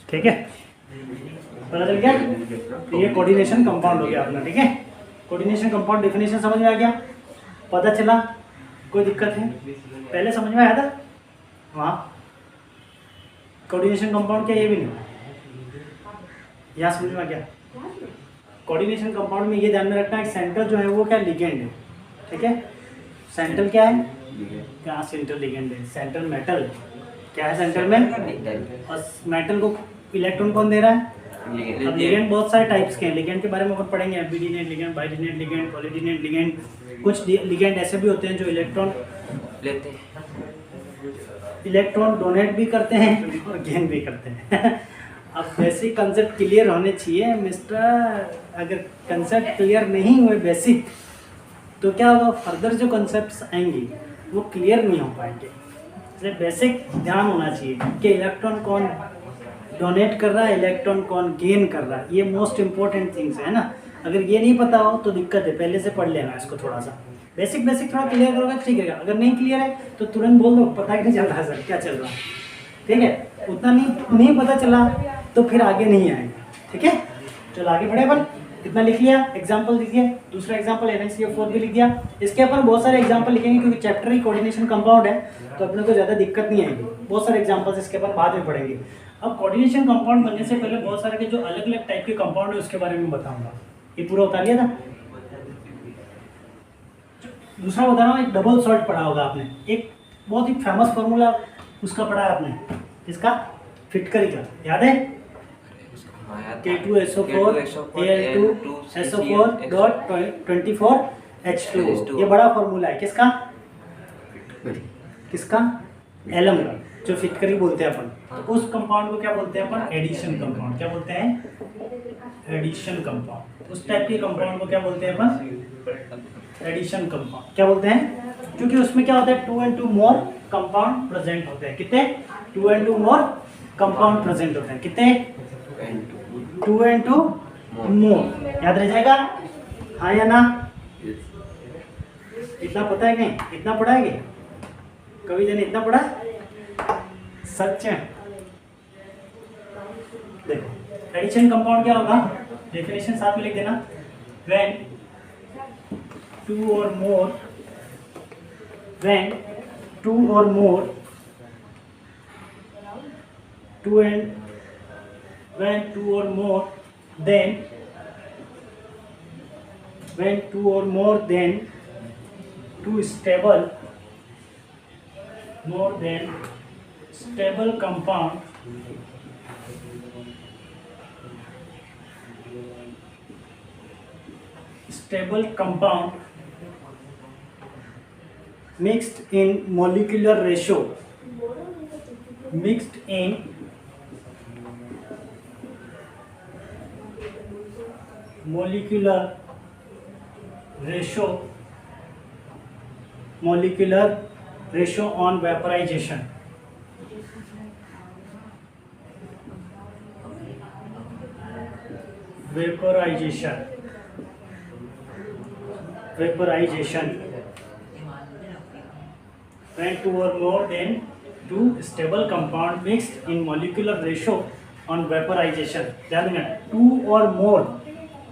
ठीक है, पता चल गया। तो ये कोऑर्डिनेशन कंपाउंड हो गया अपना। ठीक है, कोऑर्डिनेशन कंपाउंड डेफिनेशन समझ में आ गया, पता चला, कोई दिक्कत है? पहले समझ में आया था वहाँ कोऑर्डिनेशन कंपाउंड क्या, ये भी नहीं यहाँ समझ में आ गया। कोऑर्डिनेशन कंपाउंड में ये ध्यान में रखना है, सेंटर जो है वो क्या, लिगेंड है। ठीक है, सेंटर क्या है, क्या सेंटर लिगेंड है, सेंटर मेटल क्या है सेंटर में, और मेटल को इलेक्ट्रॉन कौन दे रहा है। अब लिगेंड बहुत सारे टाइप्स के हैं, लिगेंड के बारे में अपन पढ़ेंगे, एम्फीडिनेट लिगेंड, बाइडिनेट लिगेंड, पॉलीडिनेट लिगेंड। कुछ लिगेंड ऐसे भी होते हैं जो इलेक्ट्रॉन लेते हैं, इलेक्ट्रॉन डोनेट भी करते हैं और गेन भी करते हैं। अब बेसिक कंसेप्ट क्लियर होने चाहिए मिस्टर, अगर कंसेप्ट क्लियर नहीं हुए बेसिक तो क्या होगा, फर्दर जो कंसेप्ट्स आएंगे वो क्लियर नहीं हो पाएंगे। इसलिए बेसिक ध्यान होना चाहिए कि इलेक्ट्रॉन कौन डोनेट कर रहा है, इलेक्ट्रॉन कौन गेन कर रहा है, ये मोस्ट इंपॉर्टेंट थिंग्स है ना। अगर ये नहीं पता हो तो दिक्कत है, पहले से पढ़ लेना इसको, थोड़ा सा बेसिक थोड़ा क्लियर करोगे ठीक है। अगर नहीं क्लियर है तो तुरंत बोल दो पता ही नहीं चल रहा सर क्या चल रहा है। ठीक है, उतना नहीं पता चला तो फिर आगे नहीं आएगा। ठीक है, चलो आगे बढ़े अपन। इतना लिख लिया, एग्जाम्पल लिखिए, दूसरा एग्जाम्पल NaCO4 भी लिख दिया। इसके अपन बहुत सारे एग्जाम्पल लिखेंगे क्योंकि चैप्टर ही कोऑर्डिनेशन कंपाउंड है, तो अपने को ज़्यादा दिक्कत नहीं आएगी। बहुत सारे एग्जाम्पल्स इसके अपन बाद में पढ़ेंगे। अब कोऑर्डिनेशन कंपाउंड बनने से पहले बहुत सारे के जो अलग अलग टाइप के कंपाउंड है उसके बारे में बताऊंगा। ये पूरा उतार लिया था। दूसरा बता रहा हूँ, एक डबल सॉल्ट पढ़ा होगा आपने, एक बहुत ही फेमस फार्मूला उसका पढ़ा है आपने, इसका फिटकरी का, याद है? K2SO4 Al2SO4.24H2O। ये बड़ा फार्मूला है किसका, एलम का, जो फिटकरी बोलते हैं अपन। तो उस कंपाउंड को क्या बोलते हैं अपन, एडिशन कंपाउंड। क्या बोलते हैं, एडिशन कंपाउंड। उस टाइप के कंपाउंड को क्या बोलते हैं अपन, एडिशन कंपाउंड। क्या बोलते हैं, क्योंकि उसमें क्या होता है, 2 and 2 मोर कंपाउंड प्रेजेंट होते हैं। कितने, 2 and 2 मोर कंपाउंड प्रेजेंट होते हैं। कितने, 2 and 2 मोर। याद रह जाएगा, हाँ या ना? इतना पता है नहीं, इतना पढ़ा है क्या कभी जने, इतना पढ़ा सच है? देखो एडिशन कंपाउंड क्या होगा, डेफिनेशन साथ में लिख देना। when two or more then two or more than two stable compound mixed in molecular ratio on vaporization. When two or more than two stable compound mixed in molecular ratio on vaporization. ध्यान देना, 2 or more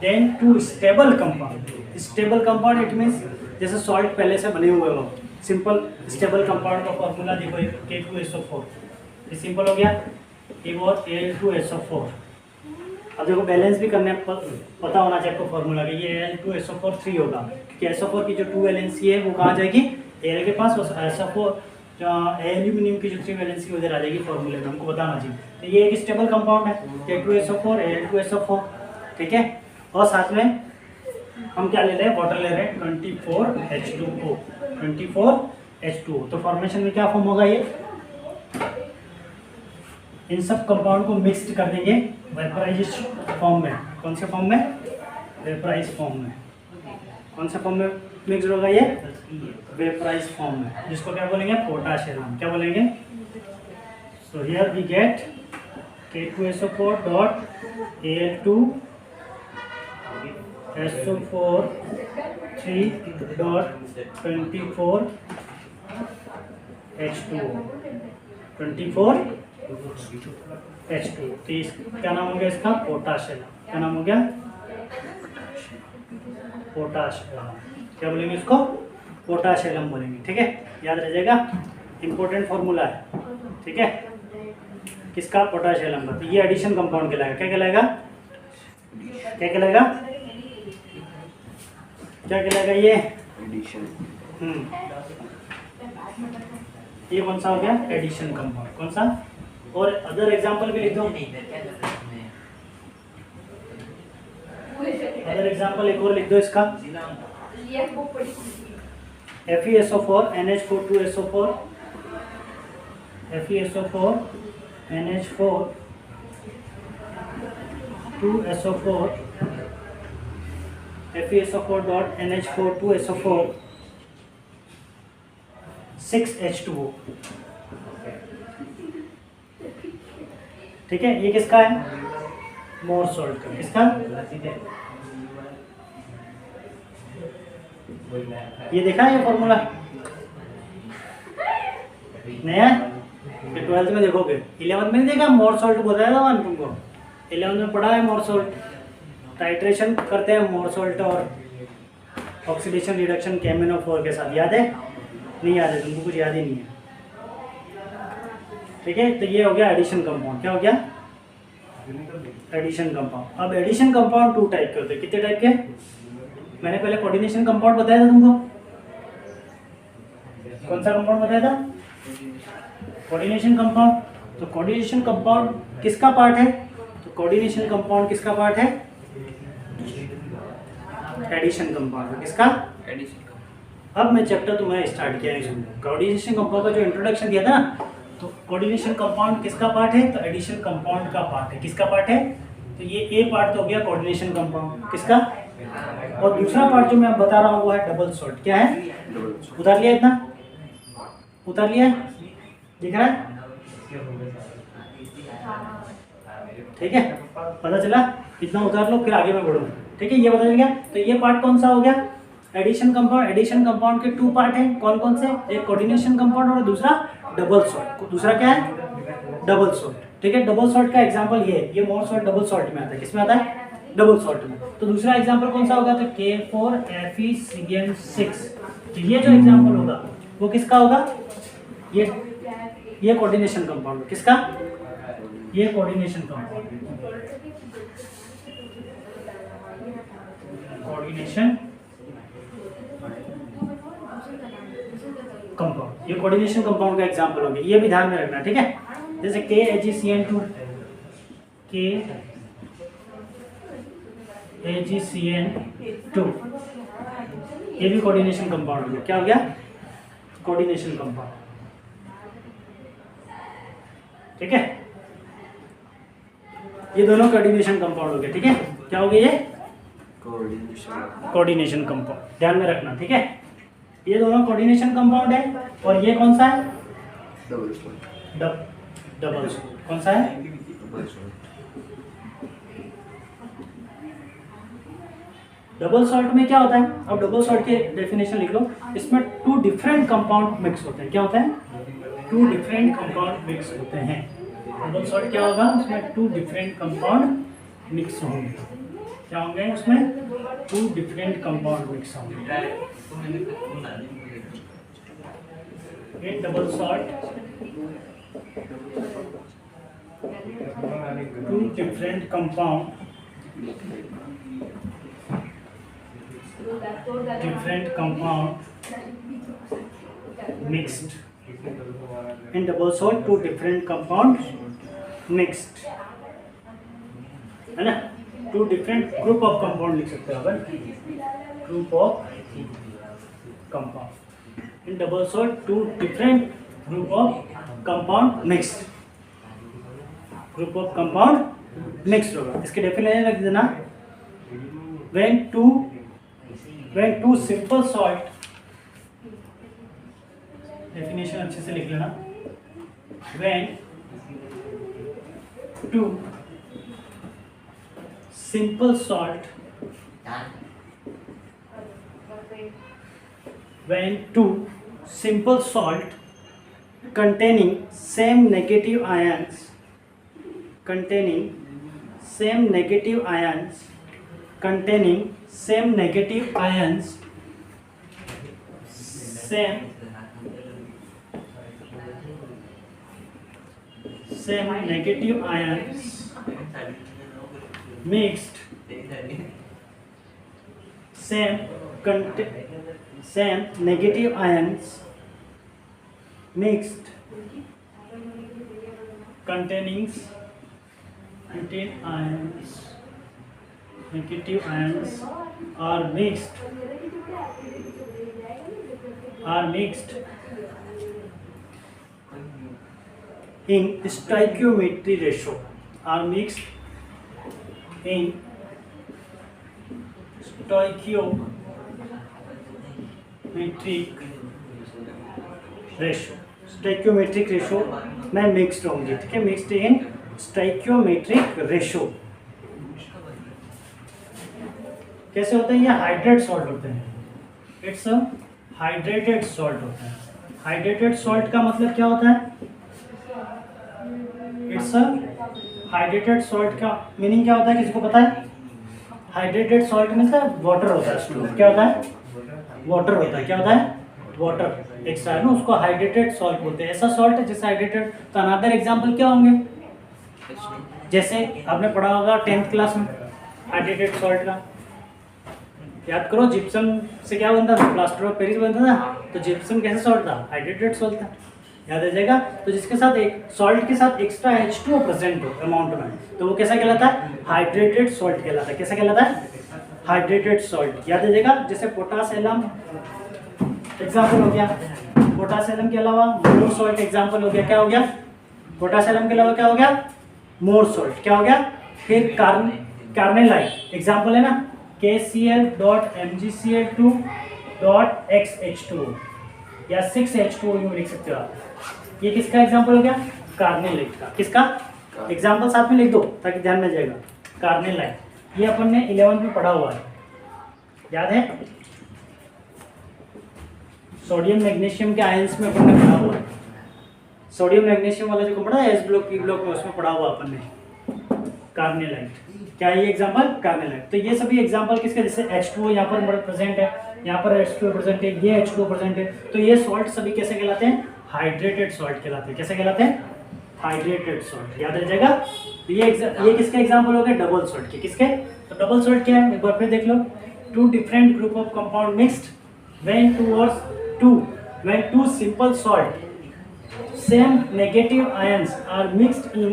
than 2 stable compound. Stable compound it means जैसे salt पहले से बने हुए हो। Simple stable compound का formula देखो, K2SO4, ये सिंपल हो गया, एक और Al2SO4। अब देखो बैलेंस भी करने पता होना चाहिए आपको फॉर्मूला का, ये Al2SO4 3 होगा क्योंकि SO4 की जो 2 वैलेंसी है वो कहाँ जाएगी, Al के पास, और SO4 एल्यूमिनियम की जो 3 वैलेंसी उधर आ जाएगी फॉर्मूले में, हमको बताना चाहिए। तो ये एक स्टेबल कंपाउंड है K2SO4 Al2SO4। ठीक है, और साथ में हम क्या ले रहे हैं, वाटर ले रहे हैं 24H2O। तो फॉर्मेशन में क्या फॉर्म होगा, ये इन सब कंपाउंड को मिक्स्ड कर देंगे वेपराइज्ड फॉर्म में। कौन से फॉर्म में, वेपराइज्ड फॉर्म में। कौन से फॉर्म में मिक्स होगा, ये वेपराइज्ड फॉर्म में, जिसको क्या बोलेंगे, पोटाशियम। क्या बोलेंगे, so here we get K2SO4.Al2SO4 3.24H2O। 24H2। तो क्या नाम हो गया इसका? Potash alum. क्या नाम हो गया? Potash alum. क्या बोलेंगे इसको? पोटाश एलम बोलेंगे। ठीक है, याद रह जाएगा, इंपॉर्टेंट फॉर्मूला है। ठीक है, किसका? पोटाश एलम का। तो ये एडिशन कंपाउंड कहलाएगा। क्या कहलाएगा? क्या कहलाएगा? क्या कहलाएगा ये? एडिशन। ये कौन सा हो गया? Addition compound. कौन सा? और अदर एग्जांपल भी लिख दो। अदर एग्जांपल एक और लिख दो इसका। FeSO4 NH4 2SO4 FeSO4 NH4 2SO4 FeSO4 dot NH4 2SO4 6H2O। ठीक है, ये किसका है? मोर सॉल्ट का। किसका? ये देखा है ये फॉर्मूला? नया? ये 12th में देखोगे। 11th में नहीं देखा? मोर सॉल्ट बताया था मैंने तुमको। 11th में पढ़ा है मोर सॉल्ट। टाइट्रेशन करते हैं मोर सॉल्ट और ऑक्सीडेशन रिडक्शन KMnO4 के साथ। याद है? नहीं याद है तुमको? कुछ याद ही नहीं है। ठीक है, तो ये हो गया एडिशन कंपाउंड। क्या हो गया? Addition compound. अब एडिशन कंपाउंड 2 टाइप के होते हैं। कितने टाइप के? मैंने पहले कोऑर्डिनेशन कंपाउंड बताया था तुमको। कौन सा कंपाउंड बताया था? Coordination compound. तो कोऑर्डिनेशन कंपाउंड किसका पार्ट है? तो कोऑर्डिनेशन कंपाउंड किसका पार्ट है? Addition compound. किसका? एडिशन। अब मैं चैप्टर तुम्हें स्टार्ट किया है। कोऑर्डिनेशन कंपाउंड का जो इंट्रोडक्शन दिया था ना, तो कोऑर्डिनेशन कंपाउंड किसका पार्ट है? तो एडिशन कंपाउंड का पार्ट है। किसका पार्ट है? तो ये ए पार्ट तो हो गया कोऑर्डिनेशन कंपाउंड। किसका? और दूसरा पार्ट जो मैं अब बता रहा हूँ वो है डबल सॉल्ट। क्या है? उतार लिया? इतना उतार लिया? दिख रहा है? ठीक है, पता चला? इतना उतार लो, फिर आगे मैं बढ़ूँ। ठीक है, ये बता गया। तो ये पार्ट कौन सा हो गया? Addition compound. एडिशन कंपाउंड के 2 पार्ट हैं। कौन कौन से? एक कोऑर्डिनेशन कंपाउंड और दूसरा डबल सॉल्ट। दूसरा क्या है? Double salt. ठीक है, डबल सॉल्ट का एग्जांपल ये मोर सॉल्ट डबल सॉल्ट में आता है। किसमें आता है? डबल सॉल्ट में। तो दूसरा एग्जांपल कौन सा होगा? तो K4FeCN6। तो ये जो एग्जांपल होगा वो किसका होगा? ये कोऑर्डिनेशन कंपाउंड। किसका? ये कोऑर्डिनेशन कंपाउंड। Coordination compound. ये कोऑर्डिनेशन कंपाउंड का एग्जांपल हो गया। ये भी ध्यान में रखना। ठीक है, जैसे KAgCN2 ये भी कोऑर्डिनेशन कंपाउंड हो गया। क्या हो गया? Coordination compound. ठीक है, ये दोनों कोऑर्डिनेशन कंपाउंड हो गए। ठीक है, क्या हो गया? ये कोऑर्डिनेशन कंपाउंड। ध्यान में रखना। ठीक है, ये दोनों कोऑर्डिनेशन कंपाउंड है। और ये कौन सा है? Double salt. Double salt. कौन सा है? Double salt. डबल सॉल्ट में क्या होता है? अब डबल सॉल्ट की डेफिनेशन लिख लो। इसमें 2 डिफरेंट कंपाउंड मिक्स होते हैं। क्या होता है? 2 डिफरेंट कंपाउंड मिक्स होते हैं। डबल सॉल्ट क्या होगा? उसमें 2 डिफरेंट कंपाउंड मिक्स होंगे। क्या होंगे उसमें? 2 डिफरेंट कंपाउंड मिक्स होंगे। In double salt, 2 different compound mixed. In double salt, 2 different compound mixed, है ना? 2 different group of compound लिख सकते हो अपन। Group of compound. In double salt, 2 different group of compound mixed. Group of compound mixed होगा। इसके definition रख देना। When two simple salt, definition अच्छे से लिख लेना। When 2 simple salt when 2 simple salt containing same negative ions, containing same negative ions, containing same negative ions, same negative ions mixed, same negative ions mixed containing negative ions are mixed in stoichiometry ratio, are mixed in stoichiometric ratio में mixed होंगी, ठीक है, mixed इन stoichiometric ratio. कैसे होते हैं ये? Hydrate salt होते हैं, इट्स अ हाइड्रेटेड सॉल्ट होता है। हाइड्रेटेड सॉल्ट का मतलब क्या होता है? इट्स अ हाइड्रेटेड सॉल्ट का मीनिंग क्या होता है, किसी को पता है? हाइड्रेटेड सॉल्ट में से वाटर होता है उसमें, क्या होता है? वाटर होता है। क्या होता है? वाटर एक्स्ट्रा है ना, उसको हाइड्रेटेड सॉल्ट बोलते हैं। ऐसा सॉल्ट है जैसे हाइड्रेटेड। तो अनदर एग्जांपल क्या होंगे? जैसे आपने पढ़ा होगा 10th क्लास में हाइड्रेटेड सॉल्ट का, याद करो, जिप्सम से क्या बनता था? प्लास्टर ऑफ पेरिस बनता था। तो जिप्सम कैसे सॉल्ट था? हाइड्रेटेड सॉल्ट था, याद आ जाएगा। तो जिसके साथ एक सॉल्ट के साथ एक्स्ट्रा H2O प्रेजेंट हो अमाउंट में, तो वो कैसा कहलाता है? हाइड्रेटेड सॉल्ट कहलाता है। कैसा कहलाता है? हाइड्रेटेड सॉल्ट, याद आ जाएगा। जैसे पोटासियम एग्जाम्पल हो गया, पोटासियम के अलावा मोर सॉल्ट एग्जाम्पल हो गया। क्या हो गया? पोटासियम के अलावा क्या हो गया? मोर सॉल्ट। क्या हो गया? फिर कार्नेलाइट एग्जाम्पल है ना, KCl.MgCl2.XH2 या 6H2O यूँ लिख सकते हो आप। ये किसका एग्जाम्पल हो गया? कार्नेलाइट का। किसका एग्जाम्पल साथ में लिख दो ताकि ध्यान में जाएगा। कार्नेलाइट, ये अपन ने 11th में पढ़ा हुआ है, याद है? सोडियम मैग्नीशियम के आयंस में अपन ने पढ़ा हुआ है। सोडियम मैग्नीशियम वाला जो पढ़ा है एस ब्लॉक पी ब्लॉक में, उसमें पढ़ा हुआ अपन ने कार्नेलाइट। क्या है ये एग्जाम्पल? कार्नेलाइट। तो ये सभी एग्जाम्पल किसके? जैसे H2O यहाँ पर प्रेजेंट है, यहाँ पर H2O प्रेजेंट है, ये H2O प्रेजेंट है। तो ये सॉल्ट सभी कैसे कहलाते हैं? हाइड्रेटेड सॉल्ट कहलाते हैं। कैसे कहलाते हैं? हाइड्रेटेड सॉल्ट, याद रह जाएगा। तो ये किसके एग्जाम्पल हो गए? डबल सॉल्ट के। किसके? तो डबल सॉल्ट क्या है? एक बार फिर देख लो। Two different group of compound mixed when two simple salt same negative ions are mixed in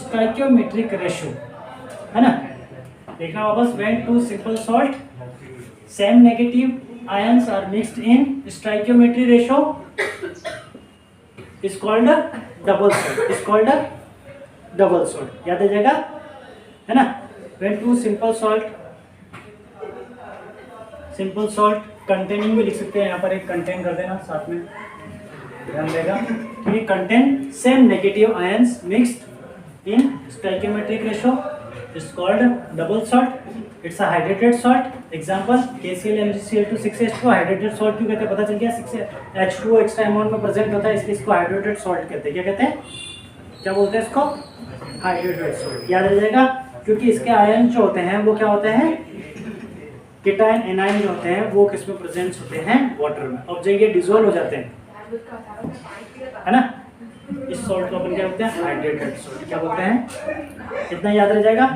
stoichiometric ratio, है ना? देखना वापस, when two simple salt same negative ions are mixed in stoichiometric ratio is called a double salt, is called a double salt, याद आ जाएगा, है ना? when two simple salt containing भी लिख सकते हैं, यहाँ पर एक कंटेन कर देना साथ में, ध्यान देगा। ये contain same negative ions mixed in stoichiometric ratio is called double salt. It's a hydrated salt. Example KCl/MgCl2 6H2। Hydrated salt क्यों कहते हैं पता चल गया? 6H2O एक्स्ट्रा अमाउंट में प्रेजेंट होता है, इसलिए इसको हाइड्रेटेड सॉल्ट कहते हैं। क्या कहते हैं? क्या बोलते हैं इसको? हाइड्रेटेड सॉल्ट, याद रह जाएगा। क्योंकि इसके आयन जो होते हैं वो क्या होते हैं? कीटायन एनायन जो होते हैं वो किसमें प्रेजेंट होते हैं? वाटर में। अब जब ये डिसॉल्व हो जाते हैं, है ना, इस सॉल्ट को अपन क्या बोलते हैं? Hydrated salt. क्या बोलते हैं? इतना याद रह जाएगा।